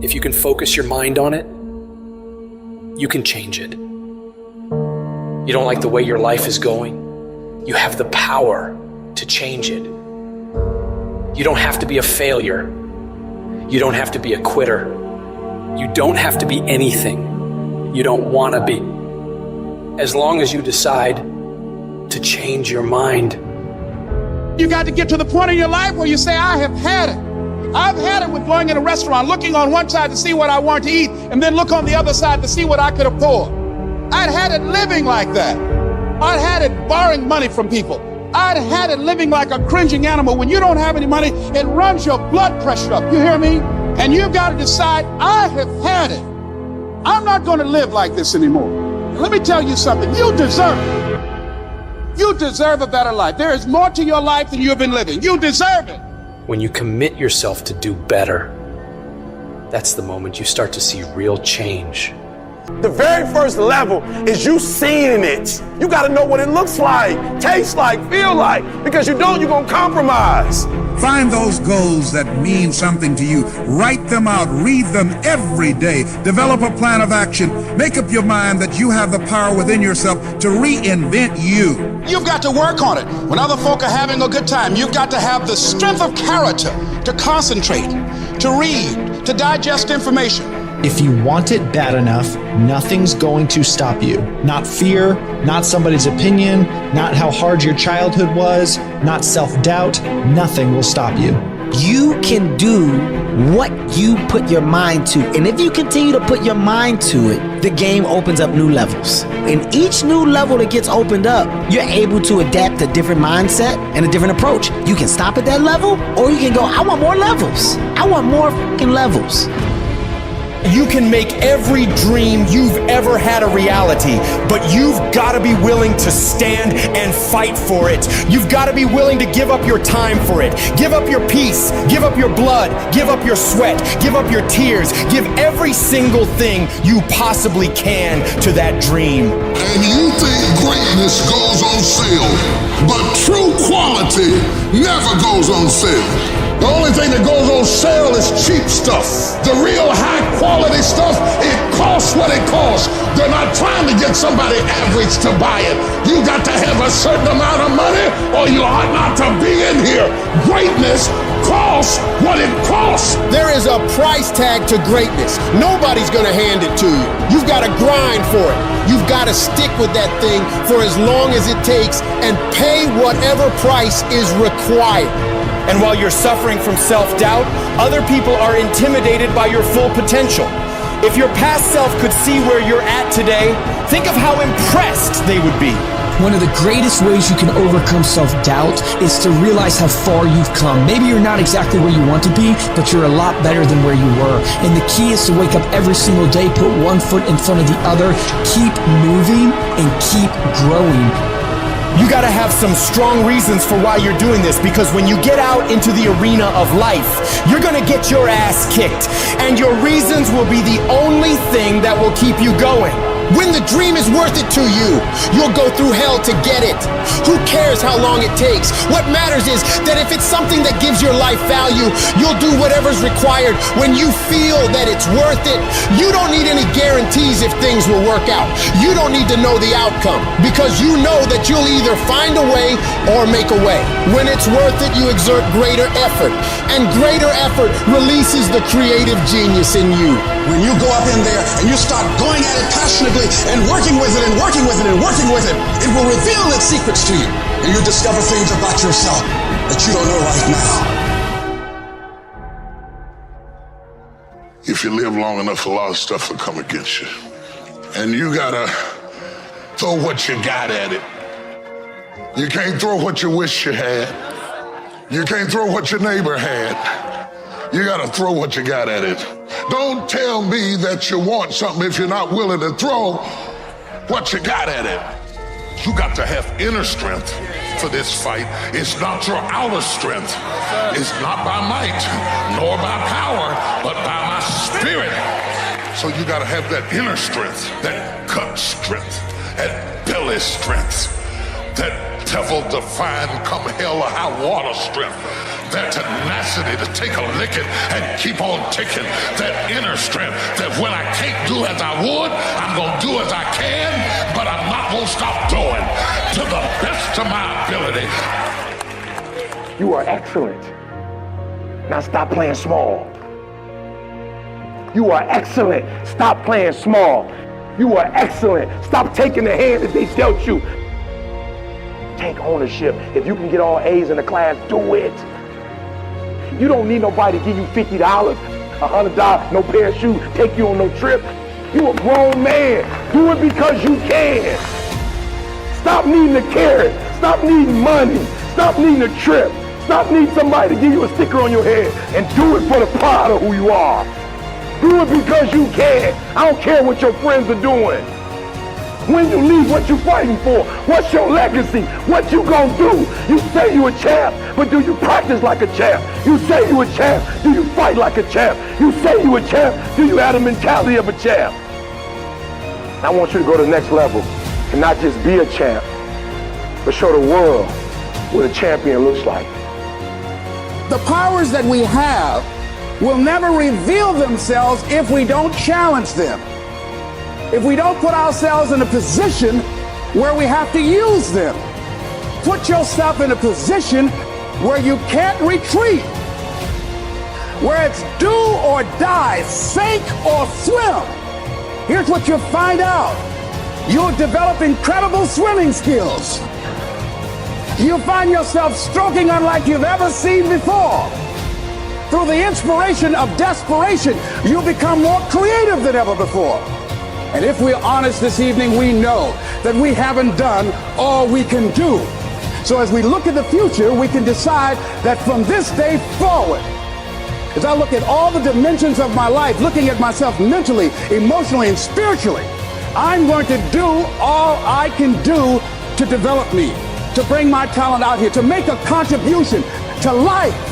If you can focus your mind on it, you can change it. You don't like the way your life is going? You have the power to change it. You don't have to be a failure. You don't have to be a quitter. You don't have to be anything you don't want to be. As long as you decide to change your mind. You got to get to the point in your life where you say, I have had it. I've had it with going in a restaurant, looking on one side to see what I want to eat, and then look on the other side to see what I could afford. I'd had it living like that. I'd had it borrowing money from people. I'd had it living like a cringing animal. When you don't have any money, it runs your blood pressure up. You hear me? And you've got to decide, I have had it. I'm not going to live like this anymore. Let me tell you something. You deserve it. You deserve a better life. There is more to your life than you've been living. You deserve it. When you commit yourself to do better, that's the moment you start to see real change. The very first level is you seeing it. You got to know what it looks like, tastes like, feel like, because you don't, you're going to compromise. Find those goals that mean something to you. Write them out. Read them every day. Develop a plan of action. Make up your mind that you have the power within yourself to reinvent you. You've got to work on it. When other folk are having a good time, you've got to have the strength of character to concentrate, to read, to digest information. If you want it bad enough, nothing's going to stop you. Not fear, not somebody's opinion, not how hard your childhood was, not self-doubt. Nothing will stop you. You can do what you put your mind to. And if you continue to put your mind to it, the game opens up new levels. And each new level that gets opened up, you're able to adapt a different mindset and a different approach. You can stop at that level, or you can go, I want more levels. I want more fucking levels. You can make every dream you've ever had a reality, but you've got to be willing to stand and fight for it. You've got to be willing to give up your time for it. Give up your peace, give up your blood, give up your sweat, give up your tears, give every single thing you possibly can to that dream. And you think greatness goes on sale, but true quality never goes on sale. The only thing that goes on sale is cheap stuff. The real high quality stuff, it costs what it costs. They're not trying to get somebody average to buy it. You got to have a certain amount of money or you ought not to be in here. Greatness costs what it costs. There is a price tag to greatness. Nobody's gonna hand it to you. You've got to grind for it. You've got to stick with that thing for as long as it takes and pay whatever price is required. And while you're suffering from self-doubt, other people are intimidated by your full potential. If your past self could see where you're at today, think of how impressed they would be. One of the greatest ways you can overcome self-doubt is to realize how far you've come. Maybe you're not exactly where you want to be, but you're a lot better than where you were. And the key is to wake up every single day, put one foot in front of the other, keep moving, and keep growing. You gotta have some strong reasons for why you're doing this, because when you get out into the arena of life, you're gonna get your ass kicked, and your reasons will be the only thing that will keep you going. When the dream is worth it to you, you'll go through hell to get it. Who cares how long it takes? What matters is that if it's something that gives your life value, you'll do whatever's required when you feel that it's worth it. You don't need any guarantees if things will work out. You don't need to know the outcome, because you know that you'll either find a way or make a way. When it's worth it, you exert greater effort, and greater effort releases the creative genius in you. When you go up in there and you start going at it passionately and working with it and working with it and working with it, it will reveal its secrets to you. And you discover things about yourself that you don't know right now. If you live long enough, a lot of stuff will come against you. And you gotta throw what you got at it. You can't throw what you wish you had. You can't throw what your neighbor had. You gotta throw what you got at it. Don't tell me that you want something if you're not willing to throw what you got at it. You got to have inner strength for this fight. It's not your outer strength. It's not by might, nor by power, but by my spirit. So you gotta have that inner strength, that gut strength, that belly strength, that devil-defying come hell or high water strength. that tenacity to take a licking and keep on ticking, that inner strength that when I can't do as I would, I'm going to do as I can, but I'm not going to stop doing to the best of my ability. You are excellent. Now stop playing small. You are excellent. Stop playing small. You are excellent. Stop taking the hand that they dealt you. Take ownership. If you can get all A's in the class, do it. You don't need nobody to give you $50, $100, no pair of shoes, take you on no trip. You a grown man. Do it because you can. Stop needing a carrot. Stop needing money. Stop needing a trip. Stop needing somebody to give you a sticker on your head and do it for the pride of who you are. Do it because you can. I don't care what your friends are doing. When you leave, what you fighting for? What's your legacy? What you gonna do? You say you a champ, but do you practice like a champ? You say you a champ, do you fight like a champ? You say you a champ, do you have the mentality of a champ? I want you to go to the next level and not just be a champ, but show the world what a champion looks like. The powers that we have will never reveal themselves if we don't challenge them. If we don't put ourselves in a position where we have to use them. Put yourself in a position where you can't retreat, where it's do or die, sink or swim. Here's what you'll find out. You'll develop incredible swimming skills. You'll find yourself stroking unlike you've ever seen before. Through the inspiration of desperation, you'll become more creative than ever before. And if we're honest this evening, we know that we haven't done all we can do. So as we look at the future, we can decide that from this day forward, as I look at all the dimensions of my life, looking at myself mentally, emotionally, and spiritually, I'm going to do all I can do to develop me, to bring my talent out here, to make a contribution to life.